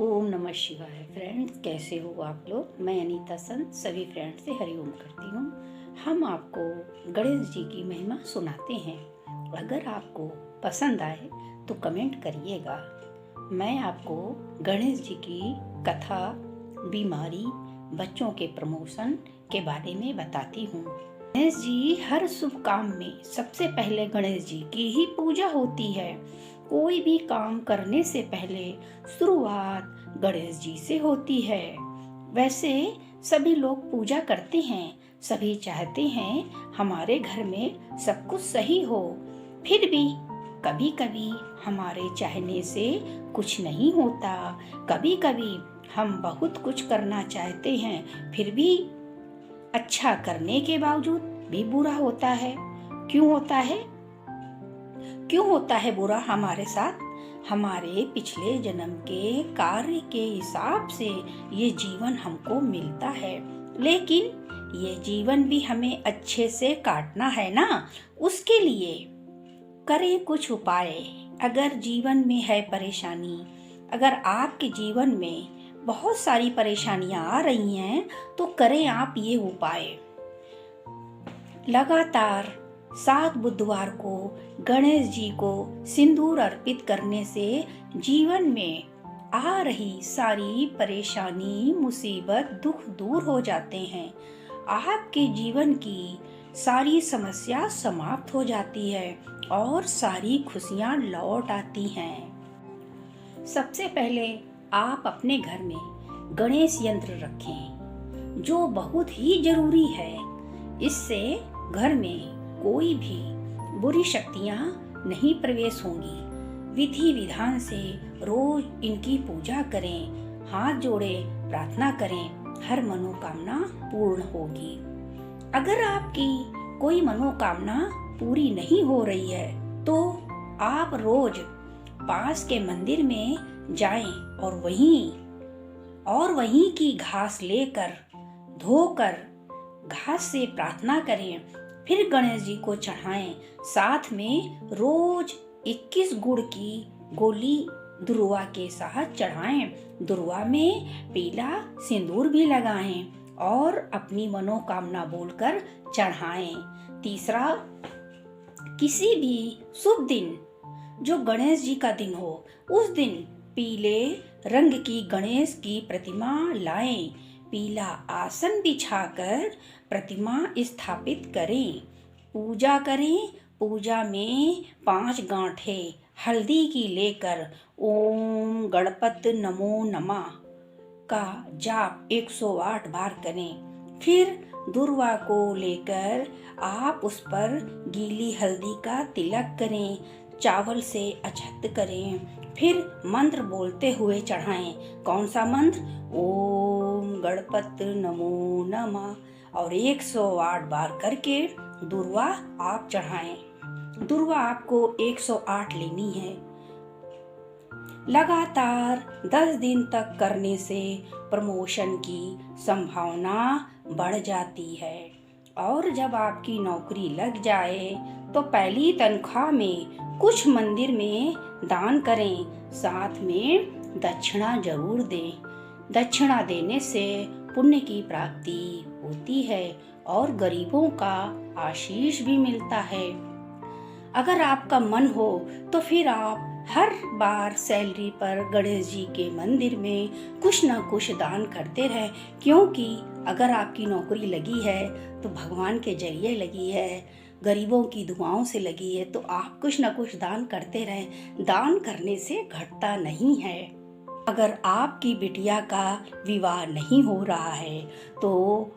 ओम नमः शिवाय। फ्रेंड्स, कैसे हो आप लोग। मैं अनीता संत सभी फ्रेंड्स से हरिओम करती हूँ। हम आपको गणेश जी की महिमा सुनाते हैं। अगर आपको पसंद आए तो कमेंट करिएगा। मैं आपको गणेश जी की कथा, बीमारी, बच्चों के प्रमोशन के बारे में बताती हूँ। गणेश जी हर शुभ काम में सबसे पहले गणेश जी की ही पूजा होती है। कोई भी काम करने से पहले शुरुआत गणेश जी से होती है। वैसे सभी लोग पूजा करते हैं, सभी चाहते हैं हमारे घर में सब कुछ सही हो। फिर भी कभी कभी हमारे चाहने से कुछ नहीं होता। कभी कभी हम बहुत कुछ करना चाहते हैं, फिर भी अच्छा करने के बावजूद भी बुरा होता है। क्यों होता है? क्यों होता है बुरा हमारे साथ? हमारे पिछले जन्म के कार्य के हिसाब से ये जीवन हमको मिलता है, लेकिन ये जीवन भी हमें अच्छे से काटना है ना। उसके लिए करें कुछ उपाय। अगर जीवन में है परेशानी, अगर आपके जीवन में बहुत सारी परेशानियां आ रही हैं, तो करें आप ये उपाय। लगातार 7 बुधवार को गणेश जी को सिंदूर अर्पित करने से जीवन में आ रही सारी परेशानी, मुसीबत, दुख दूर हो जाते हैं। आपके जीवन की सारी समस्या समाप्त हो जाती है और सारी खुशियां लौट आती हैं। सबसे पहले आप अपने घर में गणेश यंत्र रखें, जो बहुत ही जरूरी है। इससे घर में कोई भी बुरी शक्तियां नहीं प्रवेश होंगी। विधि विधान से रोज इनकी पूजा करें, हाथ जोड़े प्रार्थना करें, हर मनोकामना पूर्ण होगी। अगर आपकी कोई मनोकामना पूरी नहीं हो रही है, तो आप रोज पास के मंदिर में जाएं और वहीं की घास लेकर धोकर घास से प्रार्थना करें, फिर गणेश जी को चढ़ाएं। साथ में रोज 21 गुड़ की गोली दुर्वा के साथ चढ़ाएं। दुर्वा में पीला सिंदूर भी लगाएं और अपनी मनोकामना बोलकर चढ़ाएं। तीसरा, किसी भी शुभ दिन जो गणेश जी का दिन हो, उस दिन पीले रंग की गणेश की प्रतिमा लाएं। पीला आसन बिछाकर प्रतिमा स्थापित करें, पूजा करें। पूजा में 5 गांठें हल्दी की लेकर ओम गणपत नमो नमः का जाप 108 बार करें। फिर दुर्वा को लेकर आप उस पर गीली हल्दी का तिलक करें, चावल से अक्षत करें, फिर मंत्र बोलते हुए चढ़ाएं। कौन सा मंत्र? ओम गणपत नमो नमः, और 108 बार करके दुर्वा आप चढ़ाएं। दुर्वा आपको 108 लेनी है। लगातार 10 दिन तक करने से प्रमोशन की संभावना बढ़ जाती है। और जब आपकी नौकरी लग जाए तो पहली तनख्वाह में कुछ मंदिर में दान करें, साथ में दक्षिणा जरूर दें। दक्षिणा देने से पुण्य की प्राप्ति होती है और गरीबों का आशीष भी मिलता है। अगर आपका मन हो तो फिर आप हर बार सैलरी पर गणेश जी के मंदिर में कुछ न कुछ दान करते रहें, क्योंकि अगर आपकी नौकरी लगी है तो भगवान के जरिए लगी है, गरीबों की दुआओं से लगी है, तो आप कुछ न कुछ दान करते रहें। दान करने से घटता नहीं है। अगर आपकी बिटिया का विवाह नहीं हो रहा है तो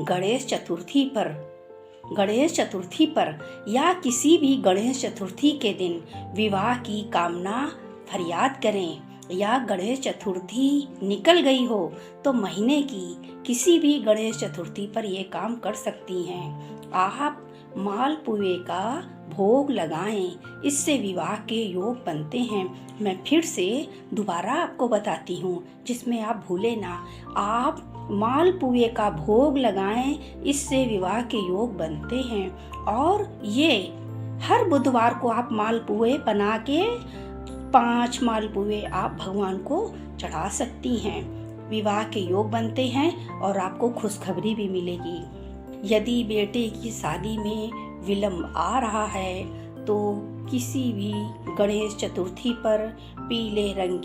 गणेश चतुर्थी पर या किसी भी गणेश चतुर्थी के दिन विवाह की कामना फरियाद करें। या गणेश चतुर्थी निकल गई हो तो महीने की किसी भी गणेश चतुर्थी पर ये काम कर सकती हैं। आप मालपुए का भोग लगाएं, इससे विवाह के योग बनते हैं। मैं फिर से दोबारा आपको बताती हूँ, जिसमें आप भूले ना। आप मालपुए का भोग लगाएं, इससे विवाह के योग बनते हैं। और ये हर बुधवार को आप मालपुए बना के 5 मालपुए आप भगवान को चढ़ा सकती हैं। विवाह के योग बनते हैं और आपको खुशखबरी भी मिलेगी। यदि बेटे की शादी में विलम्ब आ रहा है तो किसी भी गणेश चतुर्थी पर पीले रंग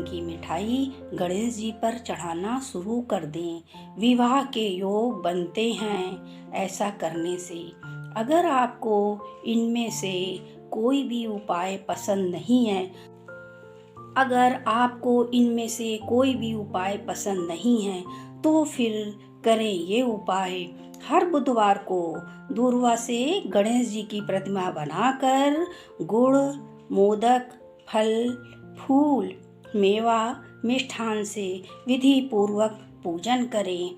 की मिठाई गणेश जी पर चढ़ाना शुरू कर दें। विवाह के योग बनते हैं ऐसा करने से। अगर आपको इनमें से कोई भी उपाय पसंद नहीं है तो फिर करें ये उपाय। हर बुधवार को दूर्वा से गणेश जी की प्रतिमा बनाकर गुड़, मोदक, फल, फूल, मेवा, मिष्ठान से विधि पूर्वक पूजन करें।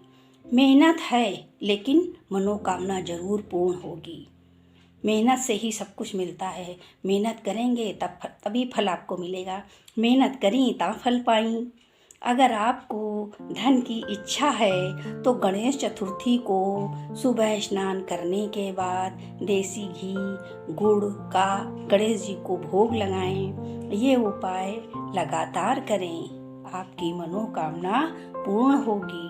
मेहनत है लेकिन मनोकामना जरूर पूर्ण होगी। मेहनत से ही सब कुछ मिलता है। मेहनत करेंगे तभी फल आपको मिलेगा। मेहनत करी तब फल पाई। अगर आपको धन की इच्छा है तो गणेश चतुर्थी को सुबह स्नान करने के बाद देसी घी, गुड़ का गणेश जी को भोग लगाएं। ये उपाय लगातार करें, आपकी मनोकामना पूर्ण होगी।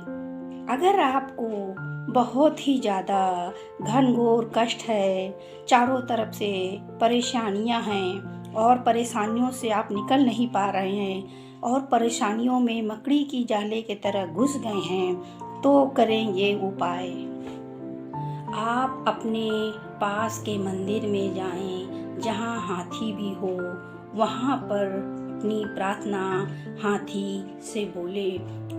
अगर आपको बहुत ही ज़्यादा घनघोर कष्ट है, चारों तरफ से परेशानियां हैं और परेशानियों से आप निकल नहीं पा रहे हैं और परेशानियों में मकड़ी की जाले की तरह घुस गए हैं, तो करें ये उपाय। आप अपने पास के मंदिर में जाएं, जहां हाथी भी हो, वहां पर अपनी प्रार्थना हाथी से बोले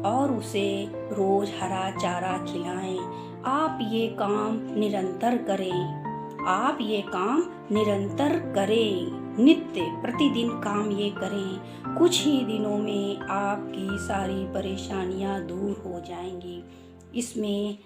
और उसे रोज हरा चारा खिलाएं। आप ये काम निरंतर करें। नित्य प्रतिदिन काम ये करें। कुछ ही दिनों में आपकी सारी परेशानियां दूर हो जाएंगी। इसमें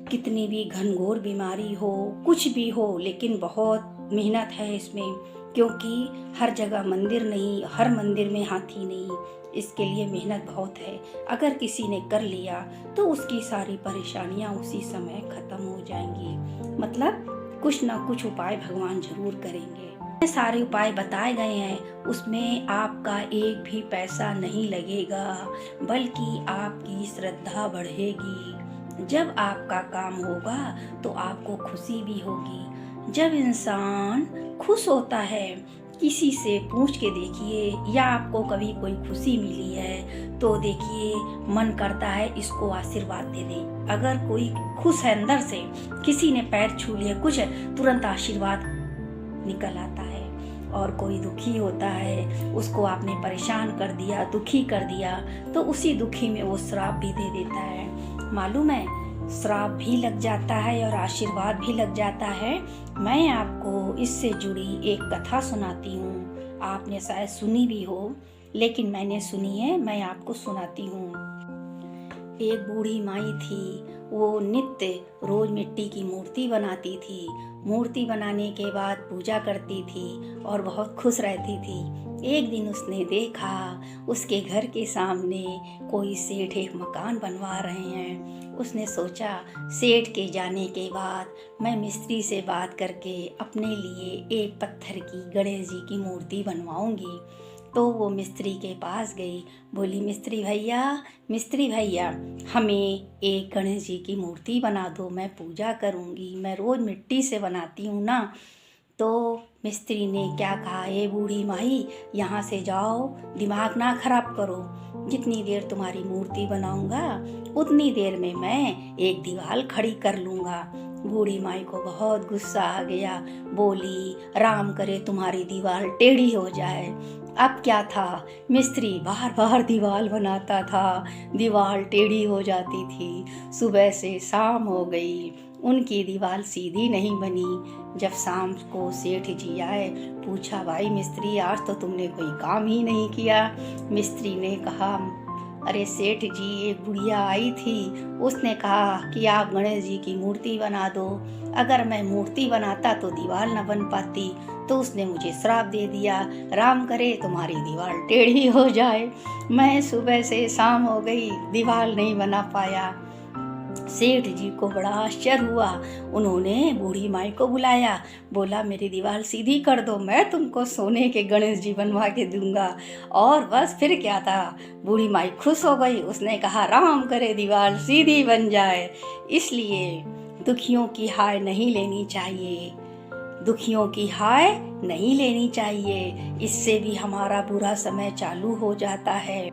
कितनी भी घनघोर बीमारी हो, कुछ भी हो, लेकिन बहुत मेहनत है इसमें, क्योंकि हर जगह मंदिर नहीं, हर मंदिर में हाथी नहीं, इसके लिए मेहनत बहुत है। अगर किसी ने कर लिया तो उसकी सारी परेशानियां उसी समय खत्म हो जाएंगी। मतलब कुछ ना कुछ उपाय भगवान जरूर करेंगे। सारे उपाय बताए गए हैं, उसमें आपका एक भी पैसा नहीं लगेगा, बल्कि आपकी श्रद्धा बढ़ेगी। जब आपका काम होगा तो आपको खुशी भी होगी। जब इंसान खुश होता है, किसी से पूछ के देखिए, या आपको कभी कोई खुशी मिली है तो देखिए मन करता है इसको आशीर्वाद दे दें। अगर कोई खुश है अंदर से, किसी ने पैर छू लिया, कुछ तुरंत आशीर्वाद निकल आता है। और कोई दुखी होता है, उसको आपने परेशान कर दिया, दुखी कर दिया, तो उसी दुखी में वो श्राप भी दे देता है। मालूम है, श्राप भी लग जाता है और आशीर्वाद भी लग जाता है। मैं आपको इससे जुड़ी एक कथा सुनाती हूँ। आपने शायद सुनी भी हो, लेकिन मैंने सुनी है, मैं आपको सुनाती हूँ। एक बूढ़ी माई थी, वो नित्य रोज मिट्टी की मूर्ति बनाती थी। मूर्ति बनाने के बाद पूजा करती थी और बहुत खुश रहती थी। एक दिन उसने देखा उसके घर के सामने कोई सेठ एक मकान बनवा रहे हैं। उसने सोचा सेठ के जाने के बाद मैं मिस्त्री से बात करके अपने लिए एक पत्थर की गणेश जी की मूर्ति बनवाऊंगी। तो वो मिस्त्री के पास गई, बोली मिस्त्री भैया हमें एक गणेश जी की मूर्ति बना दो, मैं पूजा करूंगी, मैं रोज मिट्टी से बनाती हूँ ना। तो मिस्त्री ने क्या कहा, ए बूढ़ी माई यहाँ से जाओ, दिमाग ना खराब करो, जितनी देर तुम्हारी मूर्ति बनाऊंगा उतनी देर में मैं एक दीवार खड़ी कर लूँगा। बूढ़ी माई को बहुत गुस्सा आ गया, बोली राम करे तुम्हारी दीवार टेढ़ी हो जाए। अब क्या था, मिस्त्री बार बार दीवार बनाता था, दीवार टेढ़ी हो जाती थी। सुबह से शाम हो गई, उनकी दीवार सीधी नहीं बनी। जब शाम को सेठ जी आए, पूछा भाई मिस्त्री आज तो तुमने कोई काम ही नहीं किया। मिस्त्री ने कहा अरे सेठ जी, एक बुढ़िया आई थी, उसने कहा कि आप गणेश जी की मूर्ति बना दो। अगर मैं मूर्ति बनाता तो दीवार न बन पाती, तो उसने मुझे श्राप दे दिया, राम करे तुम्हारी दीवार टेढ़ी हो जाए। मैं सुबह से शाम हो गई, दीवार नहीं बना पाया। सेठ जी को बड़ा आश्चर्य हुआ। उन्होंने बूढ़ी माई को बुलाया, बोला मेरी दीवार सीधी कर दो, मैं तुमको सोने के गणेश जी बनवा के दूंगा। और बस फिर क्या था, बूढ़ी माई खुश हो गई। उसने कहा राम करे दीवार सीधी बन जाए। इसलिए दुखियों की हाय नहीं लेनी चाहिए, दुखियों की हाय नहीं लेनी चाहिए, इससे भी हमारा बुरा समय चालू हो जाता है।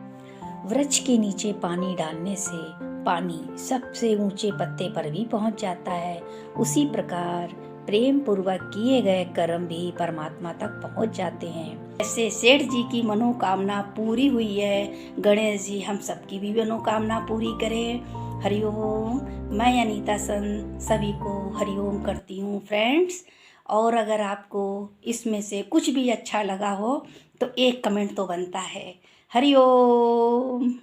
वृक्ष के नीचे पानी डालने से पानी सबसे ऊंचे पत्ते पर भी पहुंच जाता है। उसी प्रकार प्रेम पूर्वक किए गए कर्म भी परमात्मा तक पहुंच जाते हैं। ऐसे सेठ जी की मनोकामना पूरी हुई है, गणेश जी हम सबकी भी मनोकामना पूरी करें। हरिओम। मैं अनीता सन सभी को हरिओम करती हूँ फ्रेंड्स। और अगर आपको इसमें से कुछ भी अच्छा लगा हो तो एक कमेंट तो बनता है। हरिओम।